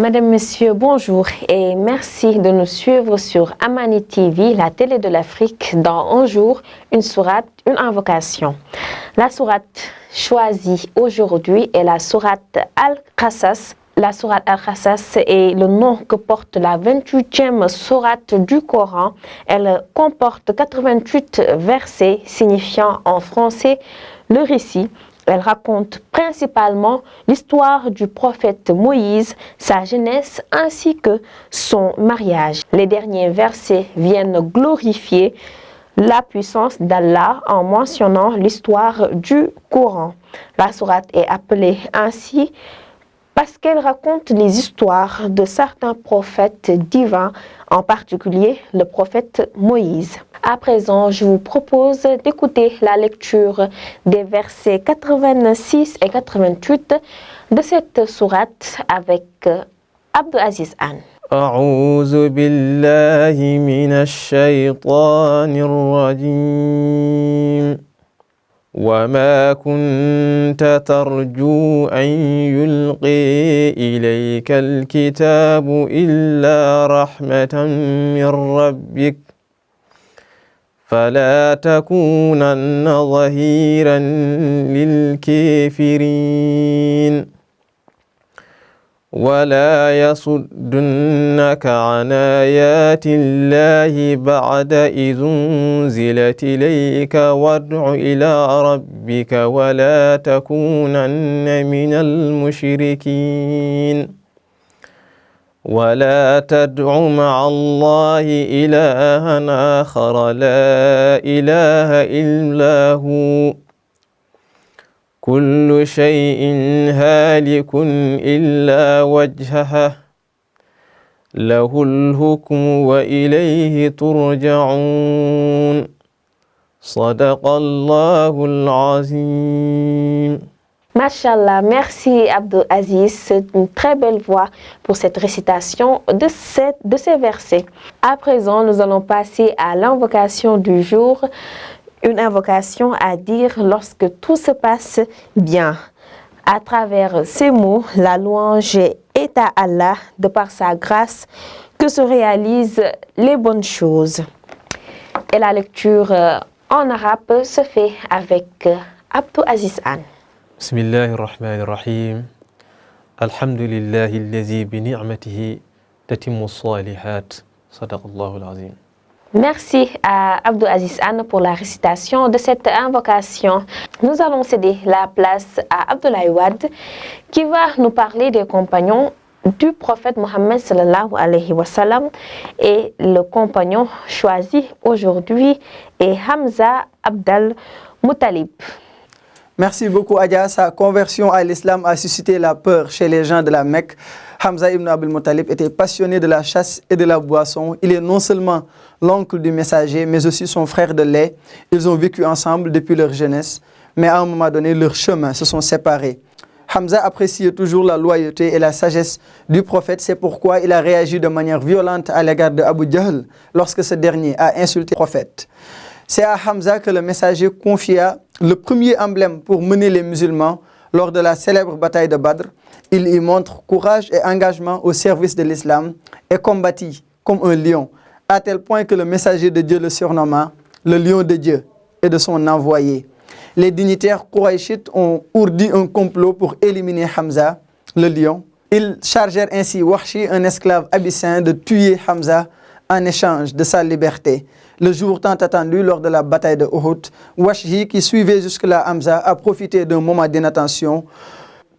Madame, Monsieur, bonjour et merci de nous suivre sur Amani TV, la télé de l'Afrique, dans un jour, une sourate, une invocation. La sourate choisie aujourd'hui est la sourate Al-Qasas. La sourate Al-Qasas est le nom que porte la 28e sourate du Coran. Elle comporte 88 versets signifiant en français le récit. Elle raconte principalement l'histoire du prophète Moïse, sa jeunesse ainsi que son mariage. Les derniers versets viennent glorifier la puissance d'Allah en mentionnant l'histoire du Coran. La sourate est appelée ainsi parce qu'elle raconte les histoires de certains prophètes divins, en particulier le prophète Moïse. À présent, je vous propose d'écouter la lecture des versets 86 et 88 de cette sourate avec Abdou Aziz Anne. أعوذ بالله من الشيطان الرجيم وما كنت ترجو أن يلقي إليك الكتاب إلا رحمة من ربك فلا تكونن ظهيرا للكافرين ولا يصدنك عن آيات الله بعد إذ أنزلت إليك وادع إلى ربك ولا تكونن من المشركين ولا تدع مع الله إلها آخر لا إله إلا هو كل شيء هالك إلا وجهه له الحكم وإليه ترجعون صدق الله العظيم. Mashallah, merci Abdou Aziz, c'est une très belle voix pour cette récitation de ces versets. À présent, nous allons passer à l'invocation du jour, une invocation à dire lorsque tout se passe bien. À travers ces mots, la louange est à Allah, de par sa grâce, que se réalisent les bonnes choses. Et la lecture en arabe se fait avec Abdou Aziz Anne. بسم الله الرحمن الرحيم الحمد لله الذي بنعمته تتم الصالحات صدق الله العظيم. Merci à Abdou Aziz Anne pour la récitation de cette invocation. Nous allons céder la place à Abdoulaye Wade qui va nous parler des compagnons du prophète Mohammed sallallahu alayhi wa sallam, et le compagnon choisi aujourd'hui est Hamza Abdal Muttalib. Merci beaucoup Adja. Sa conversion à l'islam a suscité la peur chez les gens de la Mecque. Hamza ibn Abdul Muttalib était passionné de la chasse et de la boisson. Il est non seulement l'oncle du messager, mais aussi son frère de lait. Ils ont vécu ensemble depuis leur jeunesse, mais à un moment donné, leurs chemins se sont séparés. Hamza appréciait toujours la loyauté et la sagesse du prophète. C'est pourquoi il a réagi de manière violente à l'égard de Abu Jahl lorsque ce dernier a insulté le prophète. C'est à Hamza que le messager confia le premier emblème pour mener les musulmans lors de la célèbre bataille de Badr. Il y montre courage et engagement au service de l'islam et combattit comme un lion, à tel point que le messager de Dieu le surnomma le lion de Dieu et de son envoyé. Les dignitaires Qurayshites ont ourdi un complot pour éliminer Hamza, le lion. Ils chargèrent ainsi Wahshi, un esclave abyssin, de tuer Hamza en échange de sa liberté. Le jour tant attendu lors de la bataille de Uhud, Wahshi, qui suivait jusque-là Hamza, a profité d'un moment d'inattention,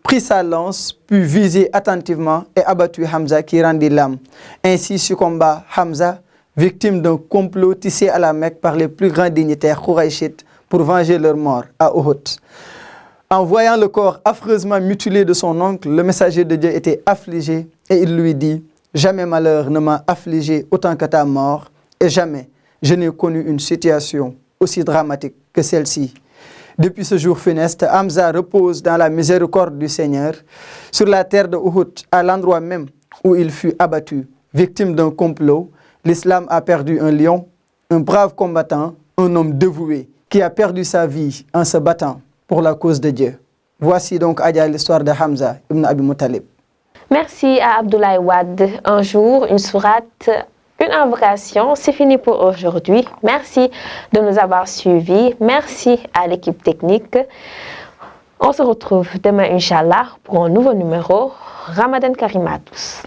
prit sa lance, puis visé attentivement et abattu Hamza qui rendit l'âme. Ainsi succomba Hamza, victime d'un complot tissé à la Mecque par les plus grands dignitaires Qurayshites pour venger leur mort à Uhud. En voyant le corps affreusement mutilé de son oncle, le messager de Dieu était affligé et il lui dit « Jamais malheur ne m'a affligé autant que ta mort et jamais je n'ai connu une situation aussi dramatique que celle-ci. » Depuis ce jour funeste, Hamza repose dans la miséricorde du Seigneur, sur la terre de Uhud, à l'endroit même où il fut abattu. Victime d'un complot, l'islam a perdu un lion, un brave combattant, un homme dévoué, qui a perdu sa vie en se battant pour la cause de Dieu. Voici donc Adja l'histoire de Hamza ibn Abi Muttalib. Merci à Abdoulaye Wade. Un jour, une sourate, une invocation. C'est fini pour aujourd'hui. Merci de nous avoir suivis. Merci à l'équipe technique. On se retrouve demain, Inch'Allah, pour un nouveau numéro. Ramadan Karim à tous.